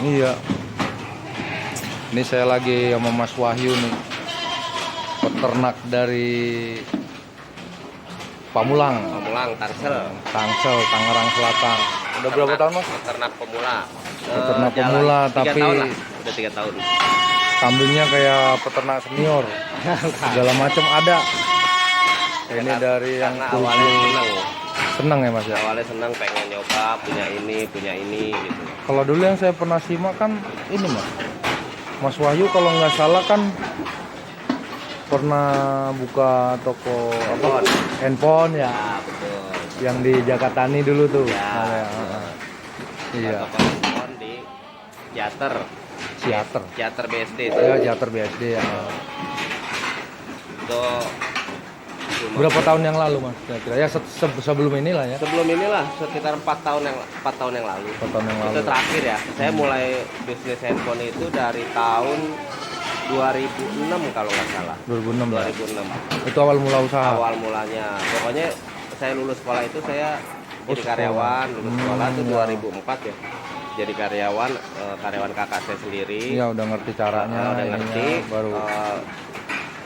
Iya. Ini saya lagi sama Mas Wahyu nih, peternak dari Pamulang, Tangsel, Tangerang Selatan. Udah berapa tahun Mas? Peternak pemula. Peternak pemula, tapi udah 3 tahun. kambingnya kayak peternak senior. Segala macam ada. Ini dari yang awalnya seneng ya Mas ya. Awalnya seneng pengen nyoba punya ini gitu. Kalau dulu yang saya pernah simak kan ini Mas Wahyu kalau nggak salah kan pernah buka toko handphone ya. Betul. Yang di Jakatani dulu tuh. Ya. Iya. Toko handphone di Ciater BSD itu. Ya, Ciater BSD ya. Itu berapa tahun yang lalu Mas? Kira-kira ya sebelum inilah ya. Sebelum inilah sekitar 4 tahun yang lalu. 4 tahun yang lalu. Itu terakhir ya. Saya mulai bisnis handphone itu dari tahun 2006 kalau nggak salah. 2006 lah. 2006. Itu awal mula usaha. Awal mulanya. Pokoknya saya lulus sekolah itu saya jadi karyawan. Lulus sekolah itu 2004 ya. Jadi karyawan kakak saya sendiri. Iya, udah ngerti caranya. Udah ngerti. Baru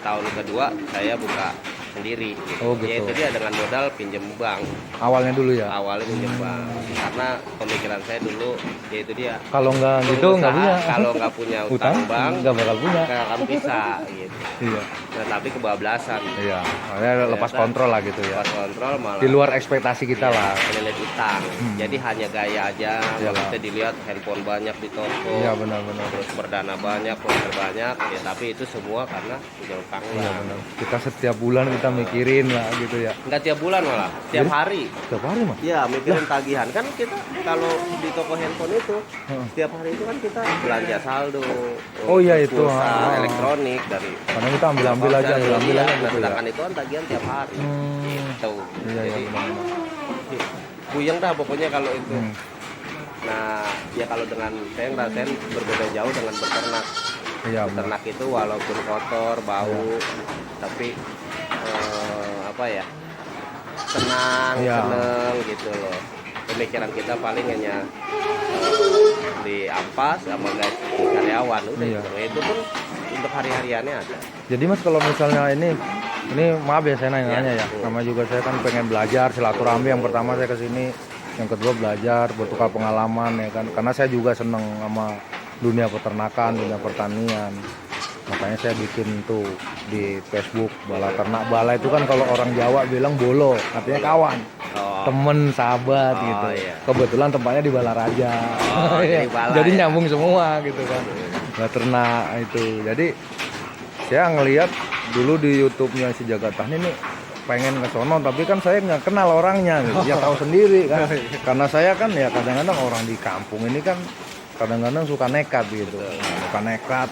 tahun kedua saya buka sendiri gitu. Oh, gitu. Yaitu dia dengan modal pinjam bank. Awalnya dulu ya. Awalnya pinjam bank. Karena pemikiran saya dulu yaitu dia. Kalau nggak gitu nggak punya. Kalau nggak punya utang bank nggak bakal punya. nggak akan bisa gitu. Iya. Nah, tapi kebablasan. Iya. Makanya lepas kontrol lah gitu ya. Lepas kontrol malah. Di luar ekspektasi kita lah. Melihat utang. Jadi hanya gaya aja. Maksudnya dilihat handphone banyak di toko. Iya benar-benar. Terus berdana banyak, poster banyak. Ya tapi itu semua karena punya utang. Iya benar. Kita setiap bulan kita mikirin lah gitu ya. Enggak tiap bulan malah, tiap hari. Tiap hari Mas? Iya, mikirin tagihan. Kan kita kalau di toko handphone itu setiap hari itu kan kita belanja saldo. Oh iya itu. Elektronik dari. Karena kita ambil aja gitu ya. Sedangkan itu kan tagihan tiap hari. Gitu. Iya, Jadi benar-benar. puyeng dah pokoknya kalau itu. Nah, ya kalau dengan saya ngerasain berbeda jauh dengan beternak. Iya, beternak itu walaupun kotor, bau, tapi apa ya? Seneng gitu loh. Pemikiran kita paling hanya di ampas sama gaji karyawan udah gitu. Itu pun untuk hari-hariannya ada. Jadi Mas kalau misalnya ini maaf ya saya nanya ya. Nama juga saya kan pengen belajar silaturahmi, yang pertama saya kesini, yang kedua belajar bertukar pengalaman ya kan. Karena saya juga seneng sama dunia peternakan, dunia pertanian. Makanya saya bikin tuh di Facebook Bala Ternak. Bala itu kan kalau orang Jawa bilang bolo, artinya kawan, temen, sahabat gitu. Iya. Kebetulan tempatnya di Balaraja. Jadi nyambung semua gitu kan. Bala Ternak itu. Jadi saya ngelihat dulu di YouTube-nya si Jagatani nih pengen ke sono, tapi kan saya nggak kenal orangnya gitu. Ya tahu sendiri kan. Karena saya kan ya kadang-kadang orang di kampung ini kan kadang-kadang suka nekat gitu. Suka nekat.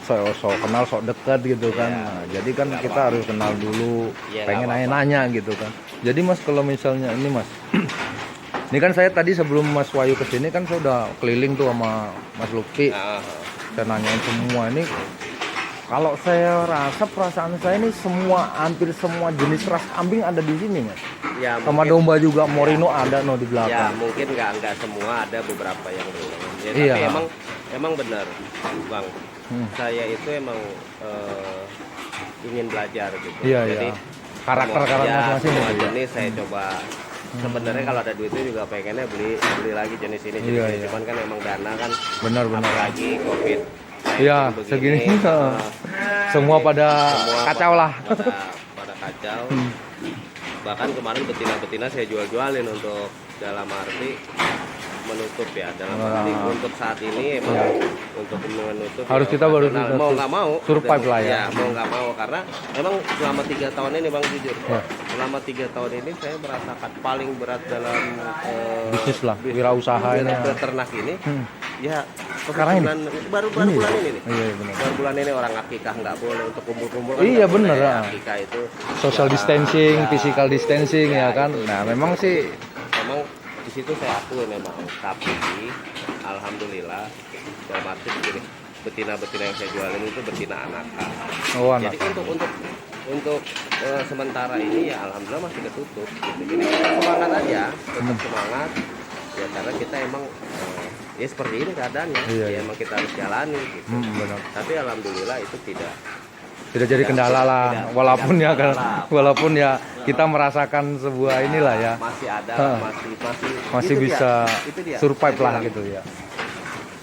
Sok kenal, sok deket gitu kan. Nah, jadi kan kita harus kenal dulu, pengen nanya gitu kan. Jadi Mas kalau misalnya ini Mas, ini kan saya tadi sebelum Mas Wahyu kesini kan saya udah keliling tuh sama Mas Lutfi. Saya nanyain semua ini. Kalau saya rasa perasaan saya ini hampir semua jenis ras kambing ada di sini Mas. Ya, sama mungkin, domba juga Morino ada di belakang. Ya mungkin nggak semua, ada beberapa yang belum. Ya, tapi emang benar Bang. Saya itu emang ingin belajar gitu. Jadi karakter masing-masing semua jenis saya coba. Sebenarnya kalau ada duitnya juga pengennya beli lagi jenis ini. Cuman kan emang dana kan benar lagi Covid. Iya, segini semua pada kacau lah. Pada kacau. Bahkan kemarin betina-betina saya jual-jualin untuk dalam arti menutup ya, dalam arti untuk saat ini emang untuk menutup harus kita baru mau nggak mau survive lah ya. Mau nggak mau karena emang selama 3 tahun ini Bang jujur selama 3 tahun ini saya merasakan paling berat dalam bisnis lah, wirausaha ini peternak ini ya sekarang ini baru bulan ini nih. Iya benar. Baru bulan ini orang akikah nggak boleh untuk kumpul-kumpul kan. Iya benar ya. Akikah itu social distancing, physical distancing ya kan. Nah, memang sih di situ saya akui memang, tapi alhamdulillah dalam arti begini, betina-betina yang saya jualin itu betina anakan. Jadi untuk sementara ini ya alhamdulillah masih ketutup gitu. Jadi kita semangat aja, tetap semangat ya karena kita emang ya seperti ini keadaannya. Iya, Ya iya. emang kita harus jalani gitu. Benar. Tapi alhamdulillah itu tidak Tidak jadi kendala lah, walaupun ya kan, kendala. walaupun ya kita merasakan sebuah inilah ya, masih ada, Hah. masih itu bisa itu dia. survive Saya lah bilang, gitu ya.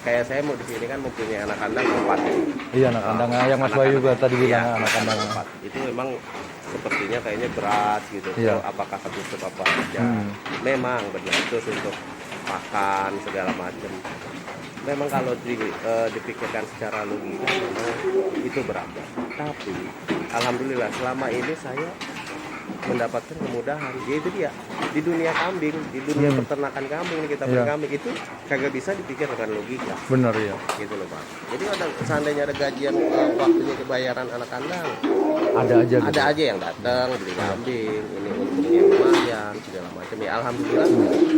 Kayak saya mau di sini kan mempunyai anak kandang 4. Iya, anak kandang yang Mas Bayu juga tadi bilang anak kandang. 4. Itu memang sepertinya kayaknya berat gitu. Iya. So, apakah ketutup apa aja? Memang benar itu untuk makan segala macam. Memang kalau dipikirkan secara logika memang itu berat. Tapi alhamdulillah selama ini saya mendapatkan kemudahan. Ya itu dia di dunia kambing, di dunia peternakan kambing nih kita Iya. kambing itu kagak bisa dipikir dengan logika. Bener ya. Gitu loh Pak. Jadi seandainya ada gajian waktunya kebayaran anak kandang, Ada aja gitu. ada aja yang datang beli kambing, ini untungnya lumayan segala macam. Ya alhamdulillah.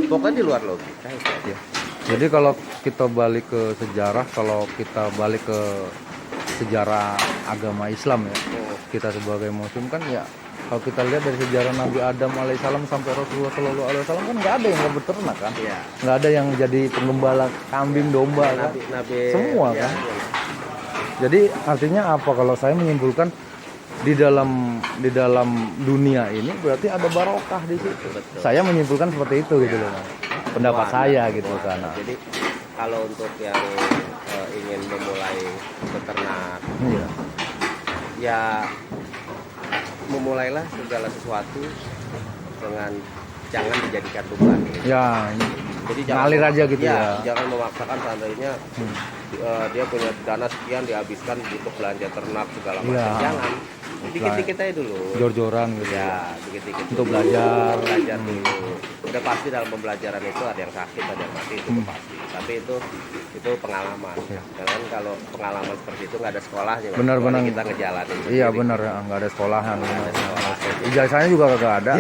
Pokoknya di luar logika. Ya. Jadi kalau kita balik ke sejarah, kalau kita balik ke sejarah agama Islam ya, kita sebagai muslim kan ya, kalau kita lihat dari sejarah Nabi Adam alaihissalam sampai Rasulullah Shallallahu alaihi wasallam kan nggak ada yang nggak beternak kan, Iya. nggak ada yang jadi penggembala kambing domba kan, Nabi semua ya, kan. Jadi artinya apa kalau saya menyimpulkan di dalam dunia ini berarti ada barokah di situ. Betul. Saya menyimpulkan seperti itu gitu loh, Mas. Pendapat saya gitu kan. Jadi kalau untuk yang ingin memulai beternak, Iya. ya memulailah segala sesuatu dengan jangan dijadikan beban. Ya, Jadi ngalir aja gitu ya. Jangan memaksakan seandainya dia punya dana sekian dihabiskan untuk belanja ternak segala macam. Iya. Jangan. Dikit-dikit aja dulu. Jor-joran gitu. Ya, dikit-dikit Untuk dulu. belajar. Belajar dulu. Udah pasti dalam pembelajaran itu ada yang sakit, ada yang mati itu pasti. Tapi itu pengalaman. Iya. Jangan kalau pengalaman seperti itu nggak ada sekolahnya. Mas. Benar-benar. Kecuali kita ngejalanin. Iya sendiri. benar ya, nggak ada sekolahan. Nggak ada sekolah. Ijazahnya juga kagak ada.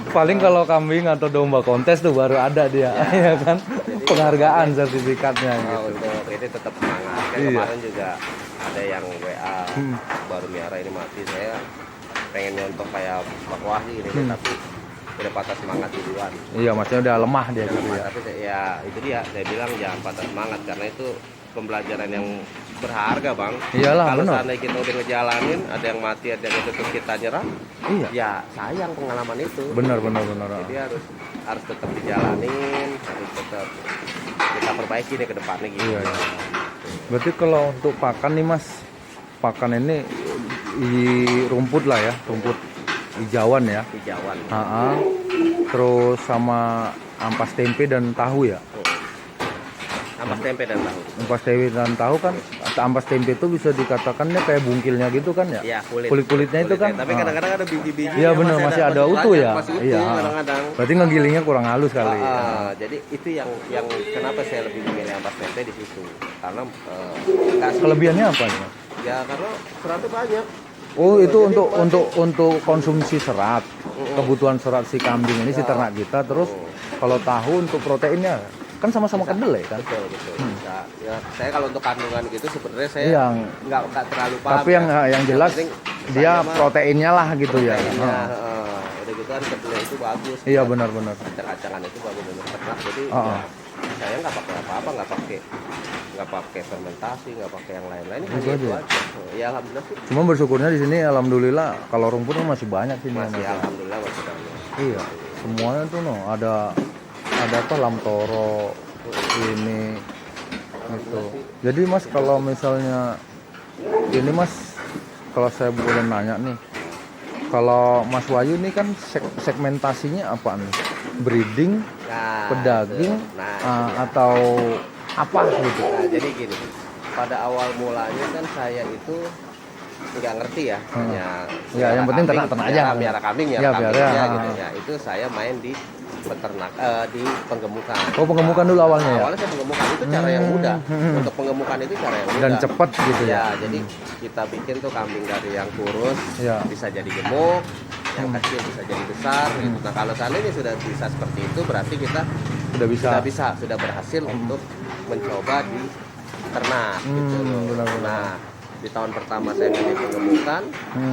Paling kalau kambing atau domba kontes tuh baru ada dia, ya kan? Penghargaan sertifikatnya Nah, gitu. untuk ini tetap semangat. Kan Iya. kemarin juga ada yang WA baru miara ini mati, saya pengen nyontoh kayak Pak Wahyu ini tapi udah patah semangat duluan. Iya, maksudnya udah lemah dia gitu ya. Tapi ya itu dia saya bilang jangan patah semangat karena itu pembelajaran yang berharga Bang. Iyalah, Kalau benar. seandainya kita udah ngejalanin ada yang mati ada yang terus kita nyerah, Iya. ya sayang pengalaman itu. Benar. Jadi harus tetap dijalanin, harus tetap kita perbaiki deh ke depannya gitu. Iya. Berarti kalau untuk pakan nih Mas, pakan ini di rumput lah ya, rumput hijauan ya. Hijauan. Terus sama ampas tempe dan tahu ya. Ampas tempe dan tahu. Ampas tempe dan tahu kan, ampas tempe itu bisa dikatakannya kayak bungkilnya gitu kan ya. Iya, Kulit-kulitnya itu kan. Tapi kadang-kadang ada biji-biji. Iya benar, masih ada utuh ya. Masih utuh Iya. kadang-kadang. Berarti ngegilingnya kurang halus kali. Jadi itu yang kenapa saya lebih memilih ampas tempe di situ. Karena kasih Kelebihannya apa nih Mas? ya karena seratnya banyak. Oh itu Jadi untuk konsumsi serat, kebutuhan serat si kambing ini si ternak kita. Terus kalau tahu untuk proteinnya kan sama-sama kedelai kan. Betul. Ya, saya kalau untuk kandungan gitu sebenarnya saya Yang nggak terlalu paham. tapi yang jelas penting dia saya mah proteinnya lah gitu ya. proteinnya, udah gitu kan kedelai itu bagus. Iya benar-benar. Kacang-kacangan itu bagus untuk ternak. Jadi Oh. ya, saya nggak pakai apa-apa, nggak pakai fermentasi, nggak pakai yang lain-lain. Ini Itu hanya itu aja. aja. Ya alhamdulillah sih. Cuma bersyukurnya di sini alhamdulillah kalau rumputnya masih banyak sih Masih Mas. alhamdulillah masih banyak. Iya, semuanya tuh ada apa lamtoro ini itu. Jadi Mas kalau misalnya ini Mas, kalau saya boleh nanya nih, kalau Mas Wahyu ini kan segmentasinya apa nih? Breeding, Nah, pedaging, itu. Nah, atau apa gitu? Nah, jadi gini, pada awal mulanya kan saya itu nggak ngerti ya, hanya Ya, yang penting ternak-ternak aja. Biara kambing ya, Ya, kambing biara, aja gitu ya. Itu saya main di peternak, di penggemukan. Oh, penggemukan dulu awalnya ya? Awalnya saya penggemukan itu cara yang mudah. Untuk penggemukan itu cara yang mudah. Dan cepat gitu ya? Ya, jadi kita bikin tuh kambing dari yang kurus Ya. bisa jadi gemuk, yang kecil bisa jadi besar. Gitu. Nah kalau seandainya sudah bisa seperti itu, berarti kita Sudah bisa. sudah berhasil untuk mencoba di ternak gitu loh. benar-benar. Nah di tahun pertama saya menjadi penggemukan,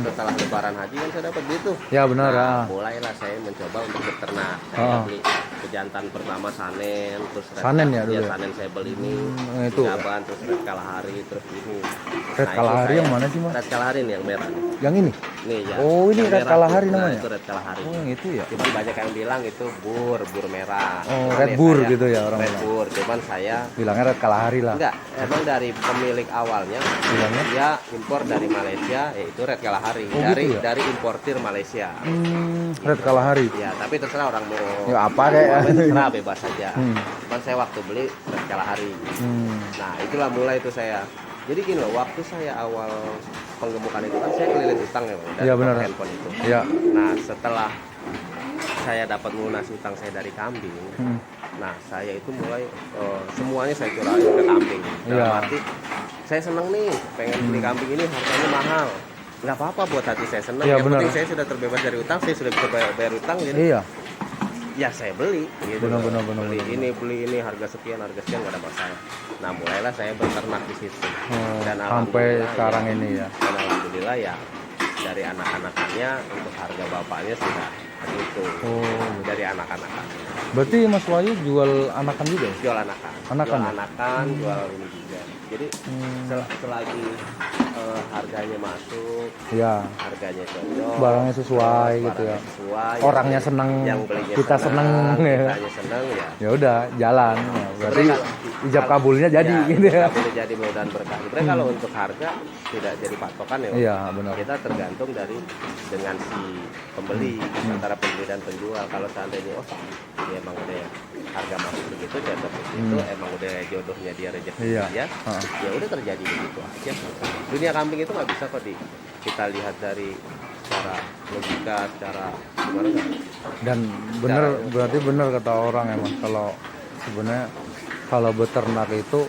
setelah lebaran haji kan saya dapat duit tuh. Ya benar. Nah, mulailah saya mencoba untuk beternak. Saya beli pejantan pertama Sanen, terus Sanen ya dulu. Sanen saya beli ini, Itu Jaban, terus Red Kalahari, terus ini. Red Kalahari yang mana sih Mas? Red Kalahari nih yang merah. Yang ini? Nih ya. Oh ini Red Kalahari nah, namanya? Itu Red Kalahari. Oh yang itu ya? Cuman banyak yang bilang itu bur merah. Oh Cuman Red ya Bur saya gitu ya orang Red bilang. Bur, cuman saya Bilangnya Red Kalahari lah. enggak, emang dari pemilik awalnya Bilangnya? dia impor dari Malaysia, yaitu Red Kalahari. Oh, dari gitu ya? dari importir Malaysia. Red Kalahari. Ya, tapi terserah orang mau. Ya apa deh. Terserah bebas saja. Hmm. Cuman saya waktu beli Red Kalahari. Hmm. Nah, itulah mulai itu saya. Jadi gini loh, waktu saya awal penggemukan itu kan saya keliling utang ya, Bang, dari Iya, benar. handphone itu. Ya. Nah, setelah saya dapat melunasi utang saya dari kambing, nah saya itu mulai semuanya saya curahin ke kambing. Dalam Iya. arti saya seneng nih, pengen beli kambing ini harganya mahal. Nggak apa-apa buat hati saya seneng. Iya, Yang benar. penting saya sudah terbebas dari utang, saya sudah bisa bayar utang. Jadi Iya. ya saya beli. Gitu Benar, loh. benar, Beli ini harga sekian nggak ada masalah. Nah mulailah saya beternak di situ. Dan Sampai alhamdulillah sekarang ya, ini ya. Dan alhamdulillah ya dari anak-anakannya untuk harga bapaknya sudah itu. Oh. Dari anak-anakan. Berarti Mas Wahyu jual anakan juga ya? Jual anakan. Anakan Jual ya? anakan, jual ini juga. Jadi selagi harganya masuk, Ya. harganya cocok, Barangnya sesuai gitu ya. sesuai, Orangnya yang seneng, yang belinya kita seneng ya. kitanya seneng ya. Ya udah jalan. Ya, berarti Sebenarnya ijab kabulnya jadi gitu ya. Boleh jadi mudah berkah. Sebenarnya kalau untuk harga tidak jadi patokan ya. Bang. Iya benar. Kita tergantung dari dengan si pembeli antara pembeli dan penjual. Kalau seandainya ini emang udah harga masuk begitu, jatuh begitu, emang udah jodohnya dia rezeki Iya. dia, ya udah terjadi begitu aja. Dunia kambing itu nggak bisa kok kita lihat dari secara logika, secara gimana nggak? Dan bener berarti bener kata orang emang kalau sebenarnya kalau beternak itu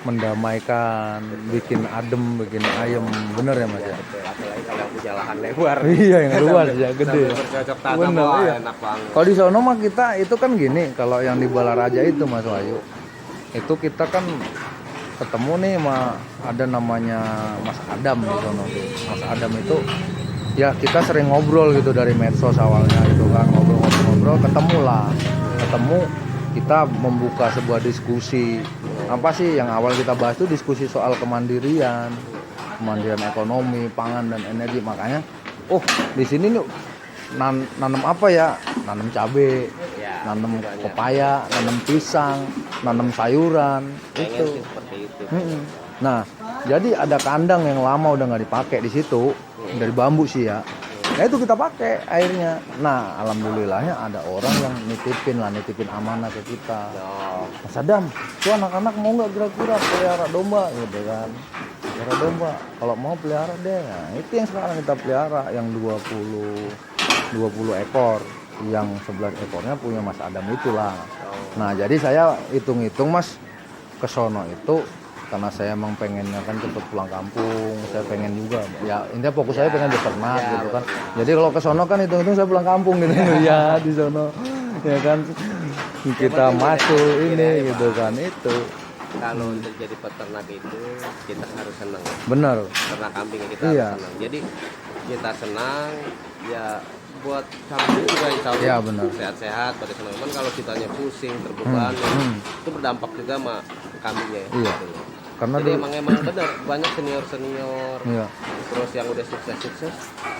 mendamaikan, bikin adem, bikin ayem, bener ya Mas ya? Betul, apalagi kalau yang punya lahan lebar. Iya yang luas ya gede. Sampai bercocok tanam, Bener, wah, iya. enak banget. Kalau di sono mah kita itu kan gini, kalau yang di Balaraja itu Mas Wahyu, itu kita kan ketemu nih sama ada namanya Mas Adam di sono. Mas Adam itu ya kita sering ngobrol gitu dari medsos awalnya gitu kan, ngobrol, ketemu kita membuka sebuah diskusi. Apa sih yang awal kita bahas itu diskusi soal kemandirian ekonomi, pangan dan energi. Makanya di sini nih nanam apa ya? Nanam cabai, Ya, nanam banyak. pepaya, nanam pisang, nanam sayuran Pengen itu. sih seperti itu. Nah, jadi ada kandang yang lama udah nggak dipakai di situ dari bambu sih ya. Nah itu kita pakai airnya. Nah alhamdulillahnya ada orang yang nitipin amanah ke kita. Oh, Mas Adam, tuh anak-anak mau nggak kira-kira pelihara domba gitu kan? Pelihara domba. Kalau mau pelihara deh. Nah, itu yang sekarang kita pelihara yang 20 ekor. Yang 11 ekornya punya Mas Adam itulah. Nah jadi saya hitung-hitung Mas ke sono itu karena saya emang pengennya kan cepet pulang kampung, saya pengen juga ya intinya fokus saya pengen beternak gitu kan. Jadi kalau ke sono kan hitung-hitung saya pulang kampung gitu ya di sono ya kan kita masuk ini gitu kan itu. kalau untuk jadi peternak itu kita harus senang. Bener. Ternak kambing kita Iya. harus senang. Jadi kita senang ya buat kambing juga insya Allah Iya, benar. sehat-sehat pada senang. Cuman kalau kitanya pusing terbeban itu berdampak juga sama kambingnya. Iya. Gitu. Karena Jadi emang benar banyak senior iya. terus yang udah sukses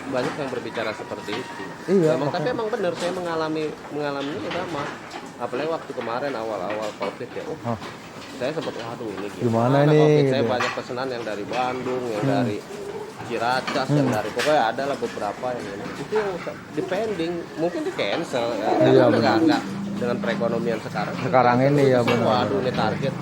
banyak yang berbicara seperti itu. Iya, Tapi emang benar saya mengalaminya ya sama. Apalagi waktu kemarin awal-awal COVID ya. Saya sempat waduh ini Gimana nih, COVID? gitu. Saya banyak pesanan yang dari Bandung, yang dari Ciracas, yang dari pokoknya ada lah beberapa yang ini. Itu yang depending mungkin di cancel ya. Iya, Karena nggak dengan perekonomian sekarang. ini ya Terus, benar. Waduh ini target.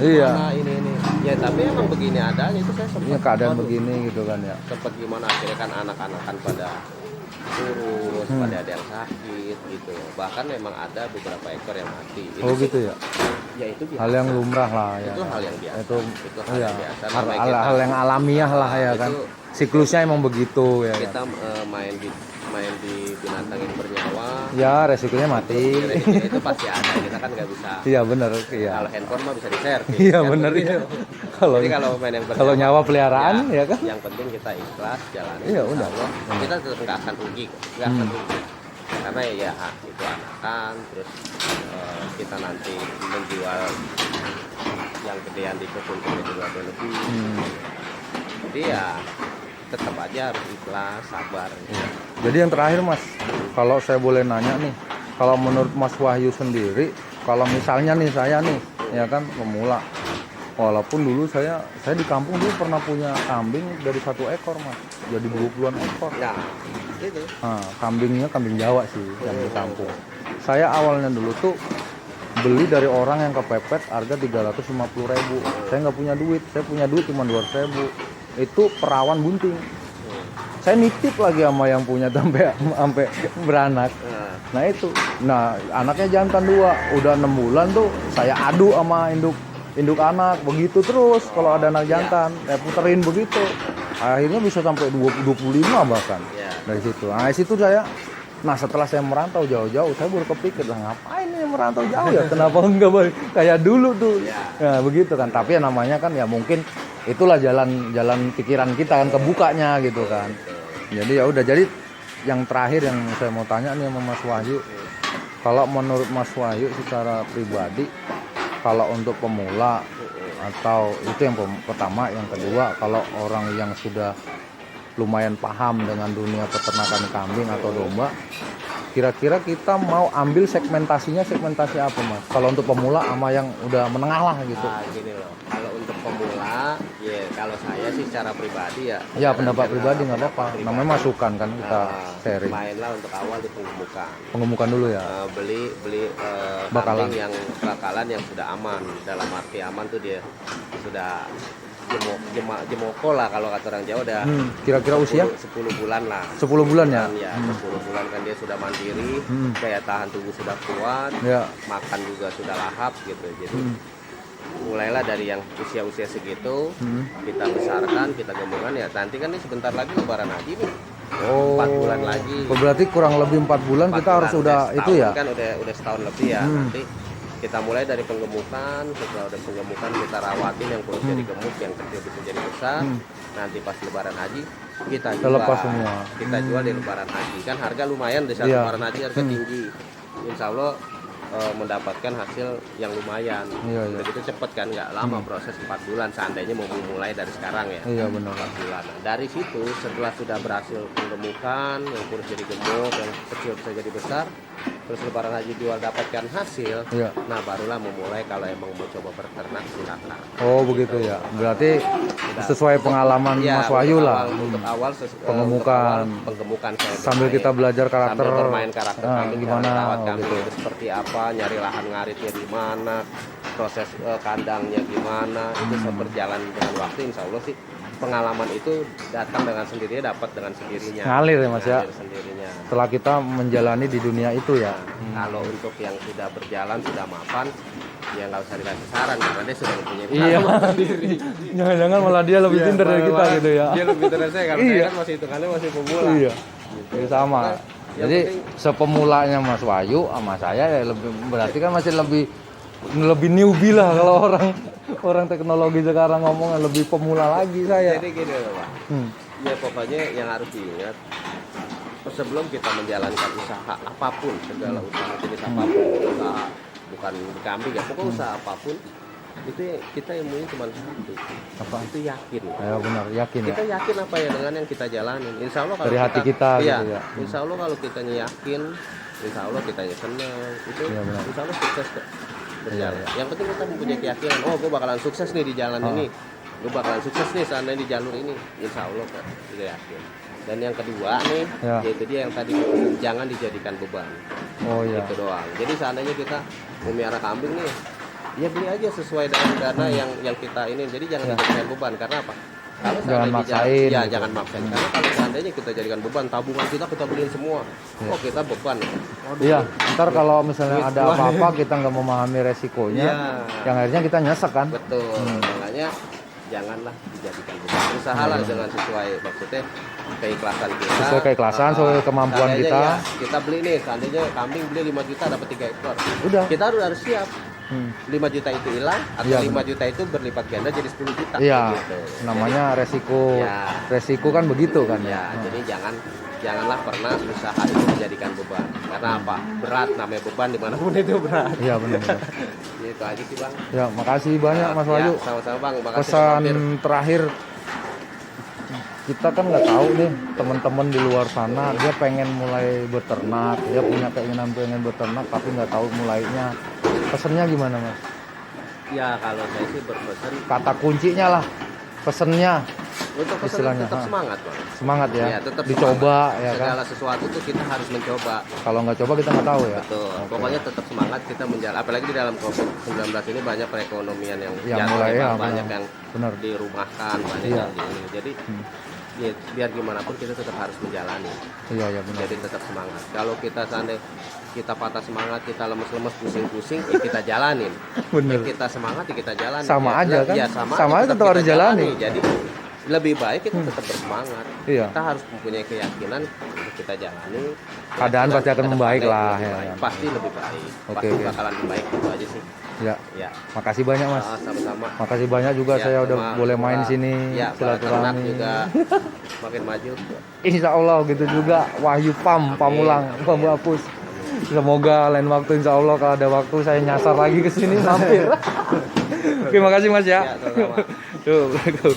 Iya. Mana ini. Ya tapi emang begini adanya itu saya sempat. Ini keadaan waduh, begini gitu kan ya. sempat gimana akhirnya kan anak-anakan pada kurus, pada ada yang sakit gitu. Bahkan memang ada beberapa ekor yang mati. Itu Oh sih, gitu ya. ya itu biasa. Hal yang lumrah lah ya. Itu hal yang biasa. Itu hal iya. yang biasa. Hal, Namanya hal, kita- hal yang alamiah lah ya itu kan. Siklusnya emang begitu ya. kita main di binatang yang bernyawa Ya resikonya mati. Resikonya itu pasti ada, kita kan nggak bisa. Iya benar, iya. Kalau handphone mah bisa diservis. Iya Yang benar penting- iya. Kalau Jadi kalau main yang kalau nyawa peliharaan ya kan. Yang penting kita ikhlas jalani. Iya, Insya udah. Allah, kita tetap nggak akan rugi kok. Nggak akan rugi. Karena ya itu anakan, terus kita nanti menjual yang gedean di kebun juga ada lebih. Jadi ya tetap aja harus ikhlas, sabar. Jadi yang terakhir Mas, kalau saya boleh nanya nih, kalau menurut Mas Wahyu sendiri, kalau misalnya nih saya nih, ya kan pemula, walaupun dulu saya di kampung dulu pernah punya kambing dari 1 ekor Mas, jadi 20-an ekor. Nah, itu. Nah, kambingnya kambing Jawa sih yang di kampung. Saya awalnya dulu tuh beli dari orang yang kepepet harga 350.000. Saya nggak punya duit, saya punya duit cuma 200.000. Itu perawan bunting. Saya nitip lagi sama yang punya sampai beranak. Nah itu, nah anaknya jantan 2, udah 6 bulan tuh saya adu sama induk anak, begitu terus kalau ada anak jantan, saya puterin begitu. Akhirnya bisa sampai 25 bahkan dari situ. Nah situ saya, nah setelah saya merantau jauh-jauh, saya baru kepikir lah ngapain ini merantau jauh ya? Kenapa enggak kayak dulu tuh? Nah begitu kan. Tapi ya namanya kan ya mungkin itulah jalan pikiran kita kan kebukanya gitu kan. Jadi ya udah, jadi yang terakhir yang saya mau tanya nih sama Mas Wahyu, kalau menurut Mas Wahyu secara pribadi, kalau untuk pemula atau itu yang pertama, yang kedua kalau orang yang sudah lumayan paham dengan dunia peternakan kambing atau domba, kira-kira kita mau ambil segmentasi apa Mas? Kalau untuk pemula sama yang udah menengah lah gitu. Nah, gini loh. Kalau untuk pemula, ya kalau saya sih secara pribadi ya. Ya pendapat pribadi nggak apa-apa. Namanya masukan kan kita sharing. Mainlah untuk awal di pengemukan. Pengemukan dulu ya. Beli Bakalan. kambing yang bakalan yang sudah aman. Dalam arti aman tuh dia sudah jemoko lah kalau kata orang Jawa udah. Kira-kira usia 10 bulan lah. 10 bulan ya. 10 bulan kan dia sudah mandiri, daya tahan tubuh sudah kuat, Ya. makan juga sudah lahap gitu. Jadi mulailah dari yang usia-usia segitu, kita besarkan, kita gembungkan ya. Nanti kan ini sebentar lagi lebaran haji nih. Oh. 4 bulan lagi. Berarti kurang lebih 4 bulan 4 kita harus bulan, udah setahun itu ya. Kan udah setahun lebih ya. Nanti kita mulai dari penggemukan, setelah udah penggemukan kita rawatin yang kurus jadi gemuk, yang kecil bisa jadi besar. Nanti pas lebaran haji kita jual. Lepas semua. Kita jual di lebaran haji. Kan harga lumayan di saat Iya. lebaran haji harga tinggi. Insya Allah mendapatkan hasil yang lumayan. Iya. Begitu cepet kan, nggak lama proses 4 bulan seandainya mau mulai dari sekarang ya. Iya benar. 4 bulan. Nah, dari situ setelah sudah berhasil penggemukan, yang kurus jadi gemuk, yang kecil bisa jadi besar, terus lebaran haji jual dapatkan hasil, Iya. nah barulah memulai kalau emang mau coba berternak silakan. Oh begitu ya. Berarti sesuai pengalaman Ya, Mas Wahyu lah. Untuk awal Pengemukan. penggemukan saya Sambil bermain. kita belajar karakter. Sambil bermain karakter kambing, gimana cara rawat oh, kambing gitu. itu seperti apa, nyari lahan ngaritnya di mana, proses kandangnya gimana, itu berjalan dengan waktu. Insya Allah sih pengalaman itu datang dengan sendirinya, dapat dengan sendirinya. Ngalir ya Mas ya. Ngalir sendirinya. Setelah kita menjalani di dunia itu ya. Kalau untuk yang sudah berjalan, sudah mapan, ya nggak usah dikasih saran karena dia sudah mempunyai Iya. Jangan-jangan malah dia lebih pintar dari kita gitu ya. Dia lebih pintar dari saya, kalau Iya. saya kan masih hitungannya masih pemula. Iya. Ini sama. Yang Jadi penting- sepemulanya Mas Wahyu sama saya ya lebih, berarti kan masih lebih newbie lah kalau orang teknologi sekarang ngomongnya, lebih pemula lagi saya. Jadi gini loh Pak, ya pokoknya yang harus diingat, sebelum kita menjalankan usaha apapun, segala usaha jenis apapun, usaha bukan di kambing ya, pokoknya usaha apapun, itu kita ilmunya cuma satu, Apa? itu yakin. Ya benar, yakin ya. Kita yakin apa ya dengan yang kita jalanin. Insya Allah kalau Dari hati kita iya, gitu ya. Insya Allah kalau kita yakin, Insya Allah kita senang, itu Iya, benar. Insya Allah sukses kok berjalan. Iya, Yang penting kita mempunyai keyakinan, oh gue bakalan sukses nih di jalan ini, gue bakalan sukses nih seandainya di jalur ini, Insya Allah kok kita yakin. Dan yang kedua nih, Ya. yaitu dia yang tadi jangan dijadikan beban, Oh iya. itu doang. Jadi seandainya kita memelihara kambing nih, ya beli aja sesuai dengan dana yang kita ini. Jadi jangan dijadikan beban, karena apa? Kalau Jangan seandainya maksain ya gitu. jangan maksain. Karena kalau seandainya kita jadikan beban, tabungan kita beliin semua. Oh kita beban. Waduh. Iya, ntar kalau misalnya Duit ada gua. apa-apa kita nggak memahami resikonya, Iya. yang akhirnya kita nyesek kan. Betul. Makanya janganlah dijadikan beban. Usahalah dengan sesuai maksudnya keikhlasan kita. Sesuai keikhlasan, sesuai kemampuan Seandainya kita. ya, kita beli nih, seandainya kambing beli 5 juta dapat 3 ekor. Udah. Kita harus siap. 5 juta itu hilang atau Iya, 5 juta itu berlipat ganda jadi 10 juta. Iya, gitu. namanya resiko. Ya. Resiko kan begitu kan Ya, ya. jadi janganlah pernah usaha itu dijadikan beban. Karena apa? Berat, namanya beban dimanapun itu berat. Iya benar. Itu aja sih bang. Ya, makasih banyak Mas Wahyu. Ya, sama-sama bang. Makasih Pesan hampir. terakhir, kita kan nggak tahu nih teman-teman di luar sana dia pengen mulai beternak, dia punya keinginan pengen beternak tapi nggak tahu mulainya. Pesennya gimana Mas? Ya kalau saya sih berpesan Kata kuncinya lah, pesennya untuk pesan istilahnya, tetap ha. semangat bang. semangat ya, Ya, tetap dicoba semangat. ya kan. Segala sesuatu tuh kita harus mencoba. Kalau nggak coba kita nggak tahu ya. Betul. Oke. Pokoknya tetap semangat kita menjalan. Apalagi di dalam COVID-19 ini banyak perekonomian yang Ya, jatuh, mulai ya, banyak benar. yang Benar. dirumahkan, banyak Iya. yang ini. Jadi ya, biar gimana pun kita tetap harus menjalani. Iya benar. Jadi tetap semangat. Kalau kita seandainya kita patah semangat, kita lemes-lemes, pusing-pusing, ya kita jalanin. Bener. Ya kita semangat, ya kita jalanin. Sama Ya, aja kan? Ya, Sama aja, aja tetap harus kita jalani. Jadi lebih baik kita tetap bersemangat. Iya. Kita harus mempunyai keyakinan untuk kita jalani. Keadaan pasti akan Kedepannya membaik lah, lebih ya baik. kan? Pasti lebih baik. Oke, Pasti oke. bakalan membaik itu aja sih. Ya, Ya. makasih banyak Mas. Sama-sama. Makasih banyak juga Ya, saya udah sama- boleh main sama- sini Ya, ternak silaturahmi. juga makin maju. Insya Allah gitu juga Wahyu Pam Pamulang Bambu Apus. Semoga lain waktu insya Allah kalau ada waktu saya nyasar lagi ke sini mampir. Oke makasih Mas ya. Ya, sama-sama. Tuh.